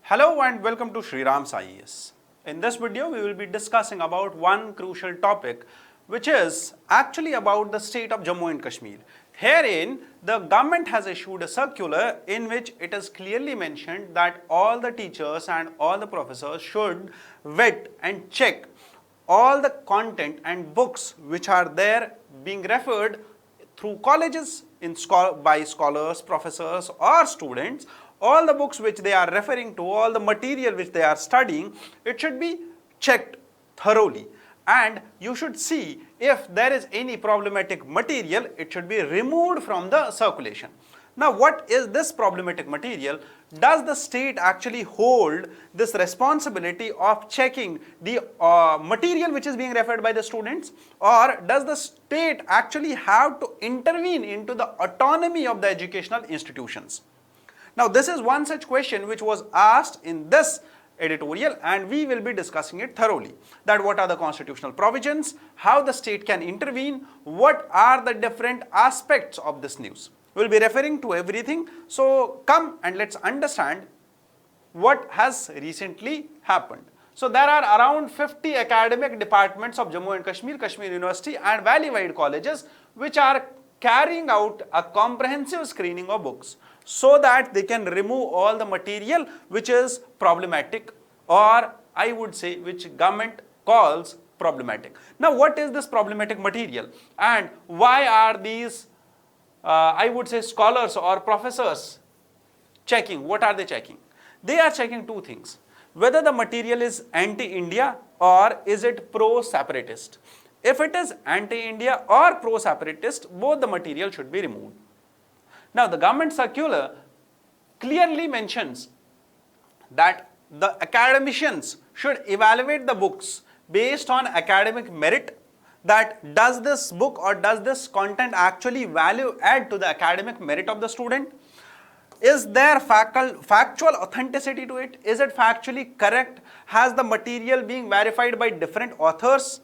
Hello and welcome to SRIRAM's IES. In this video, we will be discussing about one crucial topic, which is actually about the state of Jammu and Kashmir. Herein, the government has issued a circular in which it is clearly mentioned that all the teachers and all the professors should vet and check all the content and books which are there being referred through colleges by scholars, professors or students. All the books which they are referring to, all the material which they are studying, it should be checked thoroughly, and you should see if there is any problematic material, it should be removed from the circulation. Now, what is this problematic material? Does the state actually hold this responsibility of checking the material which is being referred by the students, or does the state actually have to intervene into the autonomy of the educational institutions? Now, this is one such question which was asked in this editorial, and we will be discussing it thoroughly. That what are the constitutional provisions, how the state can intervene, what are the different aspects of this news. We will be referring to everything. So, come and let's understand what has recently happened. So, there are around 50 academic departments of Jammu and Kashmir, Kashmir University and valley-wide colleges which are carrying out a comprehensive screening of books so that they can remove all the material which is problematic, or I would say which government calls problematic. Now, what is this problematic material and why are these I would say scholars or professors checking? What are they checking? They are checking two things: whether the material is anti-India or is it pro-separatist. If it is anti-India or pro-separatist, both the material should be removed. Now, the government circular clearly mentions that the academicians should evaluate the books based on academic merit, that does this book or does this content actually value add to the academic merit of the student? Is there factual authenticity to it? Is it factually correct? Has the material being verified by different authors?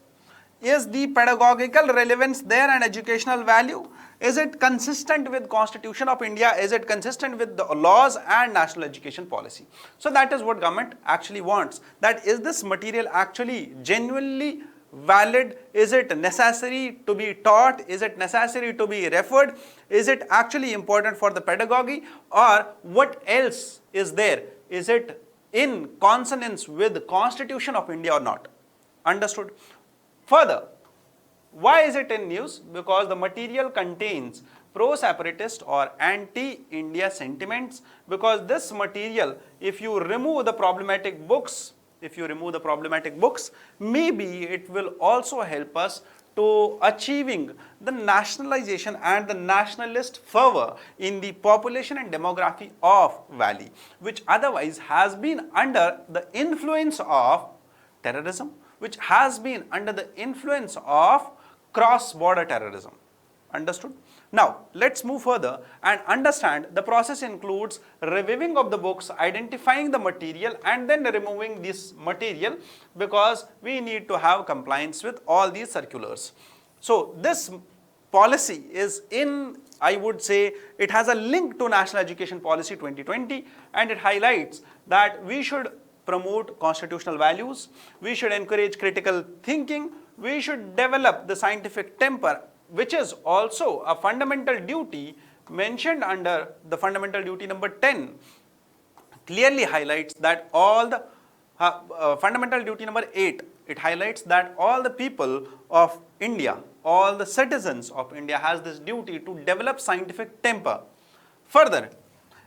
Is the pedagogical relevance there and educational value? Is it consistent with Constitution of India? Is it consistent with the laws and national education policy? So that is what government actually wants. That is this material actually genuinely valid? Is it necessary to be taught? Is it necessary to be referred? Is it actually important for the pedagogy, or what else is there? Is it in consonance with the Constitution of India or not? Understood? Further, why is it in news? Because the material contains pro-separatist or anti-India sentiments. Because this material, if you remove the problematic books, maybe it will also help us to achieving the nationalization and the nationalist fervor in the population and demography of Valley, which otherwise has been under the influence of terrorism, which has been under the influence of cross-border terrorism. Understood? Now, let's move further and understand the process includes reviewing of the books, identifying the material and then removing this material, because we need to have compliance with all these circulars. So, this policy is in, I would say, it has a link to National Education Policy 2020, and it highlights that we should promote constitutional values, we should encourage critical thinking, we should develop the scientific temper, which is also a fundamental duty mentioned under the fundamental duty number 10, clearly highlights that all the fundamental duty number 8, it highlights that all the people of India, all the citizens of India has this duty to develop scientific temper. Further,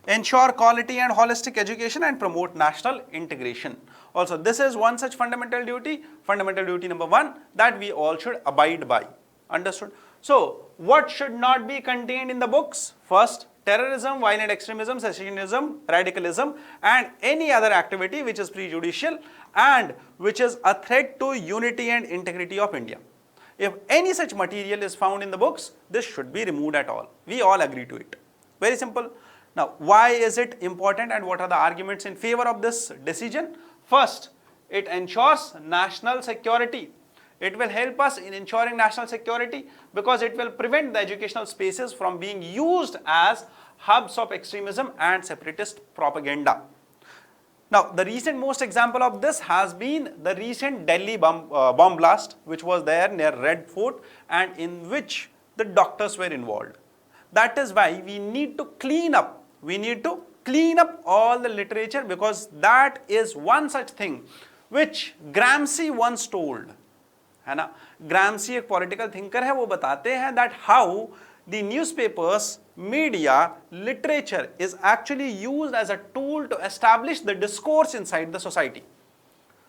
ensure quality and holistic education and promote national integration. Also, this is one such fundamental duty number 1, that we all should abide by. Understood? So, what should not be contained in the books? First, terrorism, violent extremism, secessionism, radicalism and any other activity which is prejudicial and which is a threat to unity and integrity of India. If any such material is found in the books, this should be removed at all. We all agree to it. Very simple. Now, why is it important and what are the arguments in favor of this decision? First, it ensures national security. It will help us in ensuring national security because it will prevent the educational spaces from being used as hubs of extremism and separatist propaganda. Now, the recent most example of this has been the recent Delhi bomb blast, which was there near Red Fort, and in which the doctors were involved. That is why we need to clean up. We need to clean up all the literature, because that is one such thing which Gramsci once told. है ना, ग्रामसी एक political thinker है, वो बताते हैं that how the newspapers, media, literature is actually used as a tool to establish the discourse inside the society.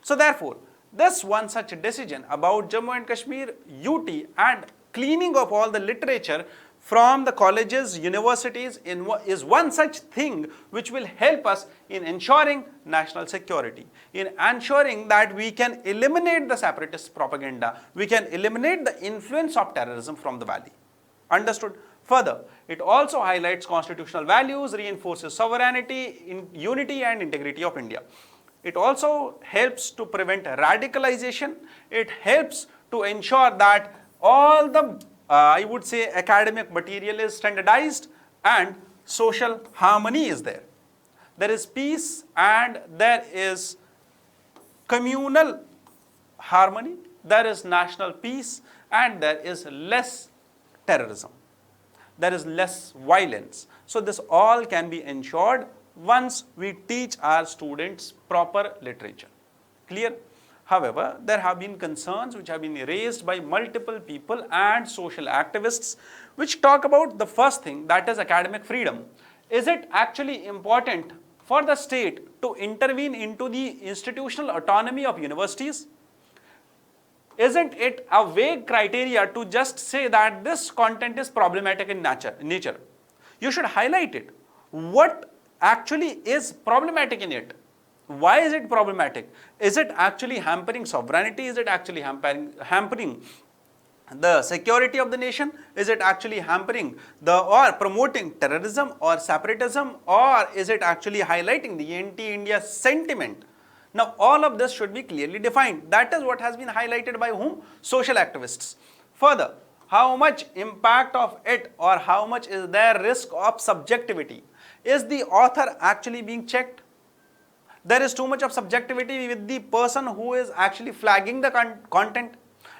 So therefore, this one such decision about Jammu and Kashmir, UT, and cleaning of all the literature from the colleges, universities is one such thing which will help us in ensuring national security, in ensuring that we can eliminate the separatist propaganda, we can eliminate the influence of terrorism from the valley. Understood? Further, it also highlights constitutional values, reinforces sovereignty, unity and integrity of India. It also helps to prevent radicalization. It helps to ensure that all the I would say academic material is standardized and social harmony is there. There is peace and there is communal harmony, there is national peace, and there is less terrorism. There is less violence. So this all can be ensured once we teach our students proper literature. Clear? However, there have been concerns which have been raised by multiple people and social activists which talk about the first thing, that is academic freedom. Is it actually important for the state to intervene into the institutional autonomy of universities? Isn't it a vague criteria to just say that this content is problematic in nature? You should highlight it. What actually is problematic in it? Why is it problematic? Is it actually hampering sovereignty? Is it actually hampering the security of the nation? Is it actually hampering or promoting terrorism or separatism? Or is it actually highlighting the anti-India sentiment? Now, all of this should be clearly defined. That is what has been highlighted by whom? Social activists. Further, how much impact of it, or how much is there risk of subjectivity? Is the author actually being checked? There is too much of subjectivity with the person who is actually flagging the content.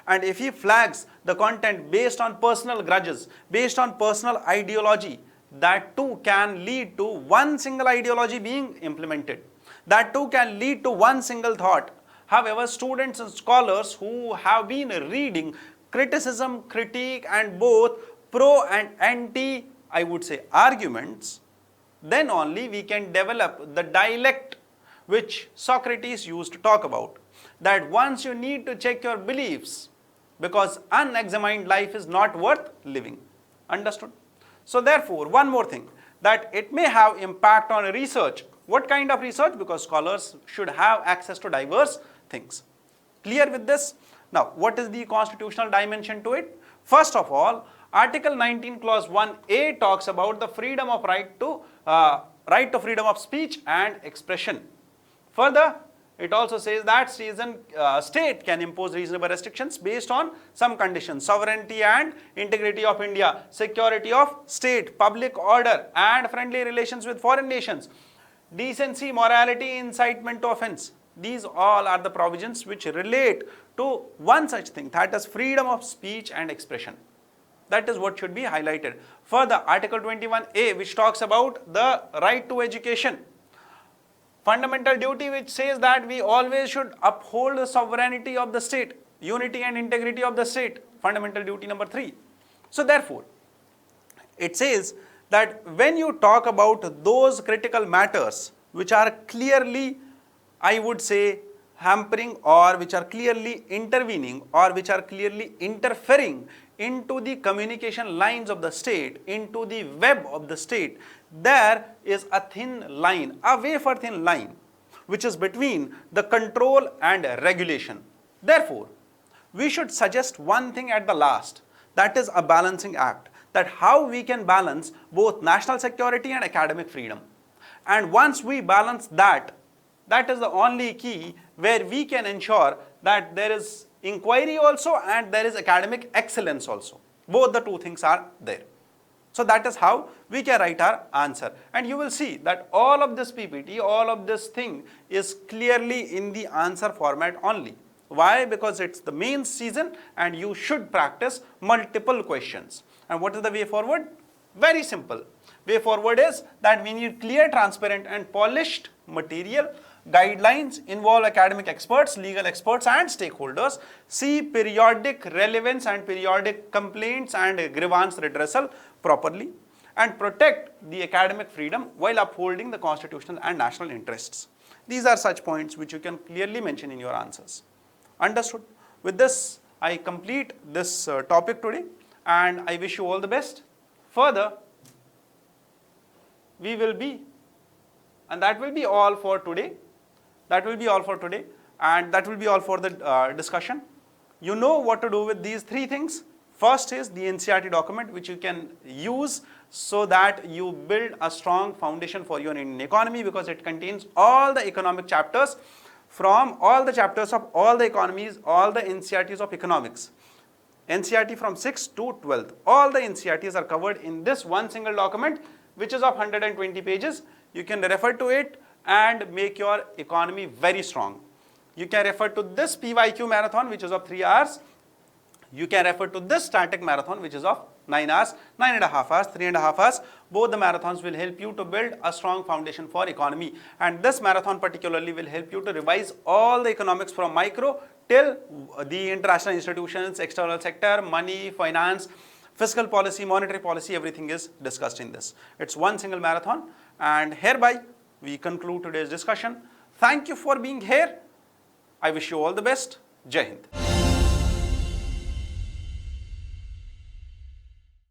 And if he flags the content based on personal grudges, based on personal ideology, that too can lead to one single ideology being implemented. That too can lead to one single thought. However, students and scholars who have been reading criticism, critique, and both pro and anti, I would say, arguments, then only we can develop the dialect which Socrates used to talk about, that once you need to check your beliefs, because unexamined life is not worth living. Understood? So therefore, one more thing, that it may have impact on research. What kind of research? Because scholars should have access to diverse things. Clear with this? Now, what is the constitutional dimension to it? First of all, Article 19 Clause 1A talks about the freedom of right to freedom of speech and expression. Further, it also says that state can impose reasonable restrictions based on some conditions: sovereignty and integrity of India, security of state, public order and friendly relations with foreign nations, decency, morality, incitement to offense. These all are the provisions which relate to one such thing, that is freedom of speech and expression. That is what should be highlighted. Further, Article 21A, which talks about the right to education. Fundamental duty, which says that we always should uphold the sovereignty of the state, unity and integrity of the state, fundamental duty number 3. So therefore, it says that when you talk about those critical matters which are clearly, I would say, hampering, or which are clearly intervening, or which are clearly interfering into the communication lines of the state, into the web of the state, there is a thin line, a wafer thin line, which is between the control and regulation. Therefore, we should suggest one thing at the last, that is a balancing act, that how we can balance both national security and academic freedom. And once we balance that, that is the only key where we can ensure that there is inquiry also and there is academic excellence also. Both the two things are there. So that is how we can write our answer. And you will see that all of this PPT, all of this thing is clearly in the answer format only. Why? Because it's the main season and you should practice multiple questions. And what is the way forward? Very simple. Way forward is that we need clear, transparent and polished material. Guidelines involve academic experts, legal experts and stakeholders. See periodic relevance and periodic complaints and grievance redressal properly, and protect the academic freedom while upholding the constitutional and national interests. These are such points which you can clearly mention in your answers. Understood? With this, I complete this topic today and I wish you all the best. Further, we will be, and that will be all for today. That will be all for today and that will be all for the discussion. You know what to do with these three things. First is the NCERT document which you can use so that you build a strong foundation for your Indian economy, because it contains all the economic chapters from all the chapters of all the economies, all the NCERTs of economics. NCERT from 6th to 12th. All the NCERTs are covered in this one single document which is of 120 pages. You can refer to it and make your economy very strong. You can refer to this PYQ marathon which is of 3 hours. You can refer to this static marathon which is of 9 hours, 9.5 hours, 3.5 hours. Both the marathons will help you to build a strong foundation for economy, and this marathon particularly will help you to revise all the economics from micro till the international institutions, external sector, money, finance, fiscal policy, monetary policy, everything is discussed in this. It's one single marathon, and hereby we conclude today's discussion. Thank you for being here. I wish you all the best. Jai Hind.